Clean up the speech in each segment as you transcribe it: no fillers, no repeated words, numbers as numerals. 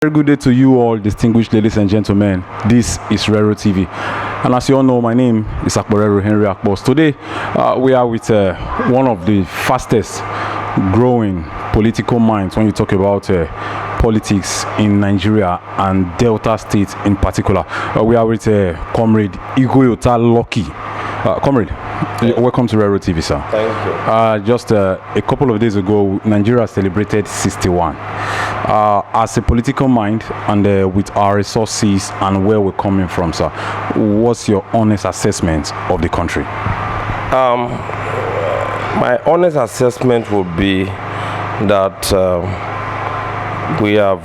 Very good day to you all, distinguished ladies and gentlemen. This is Rero TV. And as you all know, my name is Akborero Henry Akbos. Today, we are with one of the fastest growing political minds when you talk about politics in Nigeria and Delta State in particular. We are with Comrade Igwe Lucky. Comrade, welcome to Rero TV, sir. Thank you. Just a couple of days ago, Nigeria celebrated 61. As a political mind and with our resources and where we're coming from, sir, what's your honest assessment of the country? My honest assessment would be that we have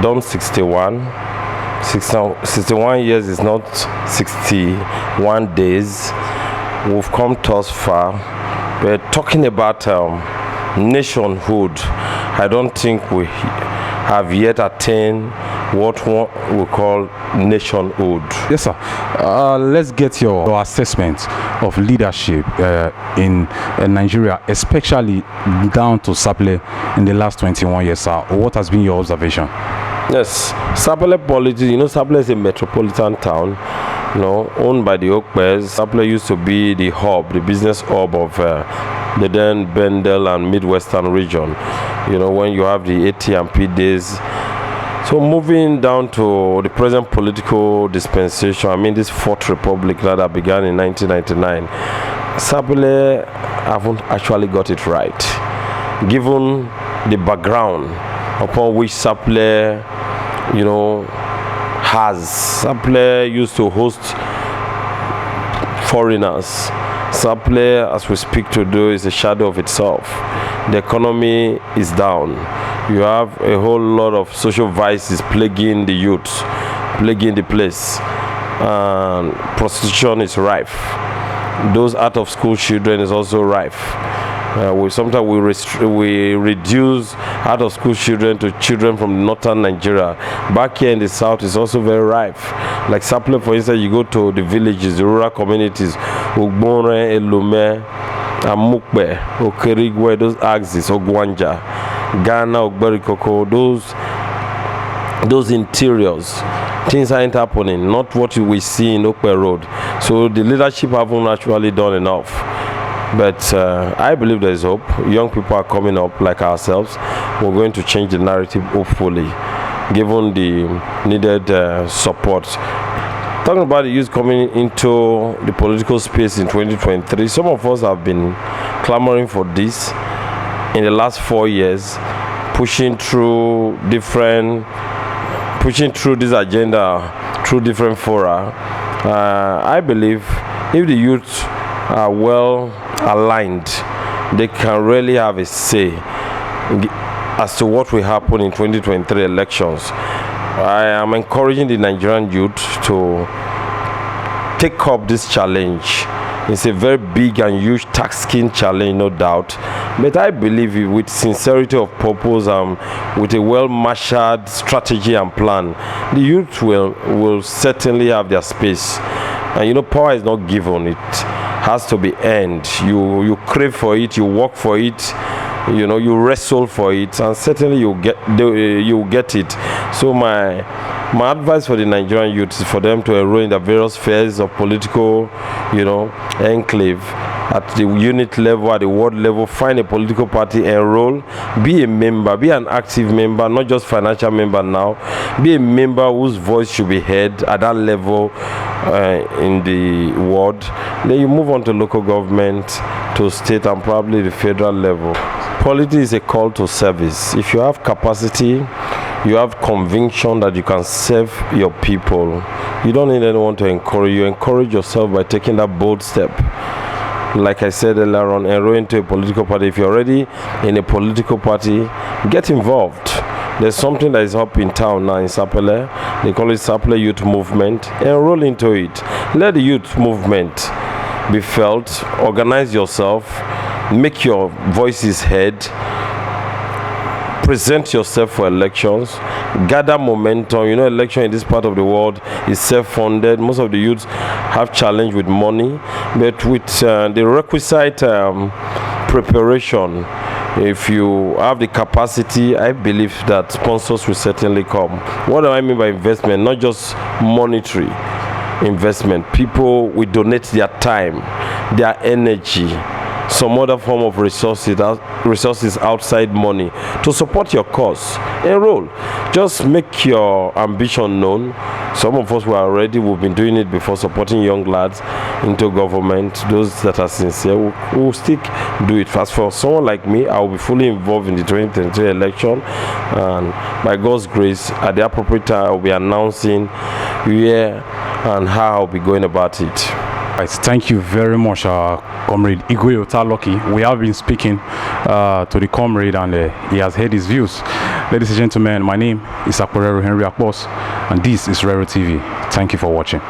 done 61. 61 years is not 61 days. We've come thus far. We're talking about nationhood. I don't think we have yet attained what we call nationhood. Yes, sir. Let's get your assessment of leadership in Nigeria, especially down to Sapele in the last 21 years, sir. What has been your observation? Yes, Sapele politics, Sapele is a metropolitan town, owned by the Okpes. Sapele used to be the hub, the business hub of the then Bendel and Midwestern region, when you have the AT&P days. So moving down to the present political dispensation, this Fourth Republic that began in 1999, Sapele haven't actually got it right, given the background upon which Sapele, has. Sapele used to host foreigners. Sapele, as we speak today, is a shadow of itself. The economy is down. You have a whole lot of social vices plaguing the youth, plaguing the place. And prostitution is rife. Those out-of-school children is also rife. Sometimes we reduce out-of-school children to children from northern Nigeria. Back here in the south is also very rife. Like Sapele, for instance, you go to the villages, the rural communities, Ugbonre, Elume, Amukbe, Okerigwe, those axes, Ogwanja, Ghana, Ogberikoko, those interiors. Things aren't happening, not what we see in Okpe Road. So the leadership haven't actually done enough. But I believe there is hope. Young people are coming up like ourselves. We're going to change the narrative, hopefully, given the needed support. Talking about the youth coming into the political space in 2023, some of us have been clamoring for this in the last 4 years, pushing through this agenda through different fora. I believe if the youth are well aligned, they can really have a say as to what will happen in 2023 elections. I am encouraging the Nigerian youth to take up this challenge. It's a very big and huge taxing challenge, no doubt. But I believe with sincerity of purpose and with a well-marshaled strategy and plan, the youth will certainly have their space. And power is not given. It has to be earned. You crave for it, you work for it, you wrestle for it, and certainly you get it. So my advice for the Nigerian youth is for them to enroll in the various spheres of political, enclave at the unit level, at the ward level. Find a political party, enroll, be a member, be an active member, not just financial member now. Be a member whose voice should be heard at that level in the ward. Then you move on to local government, to state, and probably the federal level. Politics is a call to service. If you have capacity, you have conviction that you can serve your people, you don't need anyone to encourage you. Encourage yourself by taking that bold step. Like I said earlier on, enroll into a political party. If you're already in a political party, get involved. There's something that is up in town now in Sapele. They call it Sapele Youth Movement. Enroll into it. Let the youth movement be felt. Organize yourself. Make your voices heard. Present yourself for elections. Gather momentum. Election in this part of the world is self-funded. Most of the youths have challenge with money, but with the requisite preparation, If you have the capacity, I believe that sponsors will certainly come. What do I mean by investment? Not just monetary investment. People will donate their time, their energy, some other form of resources outside money to support your cause. Enroll. Just make your ambition known. Some of us we've been doing it before, supporting young lads into government. Those that are sincere will still do it. As for someone like me, I will be fully involved in the 2023 election, and by God's grace, at the appropriate time, I will be announcing where and how I'll be going about it. Right, thank you very much, Comrade Igwe Otaloki. We have been speaking to the comrade, and he has heard his views. Ladies and gentlemen, my name is Akporero Henry Akpos, and this is Rero TV. Thank you for watching.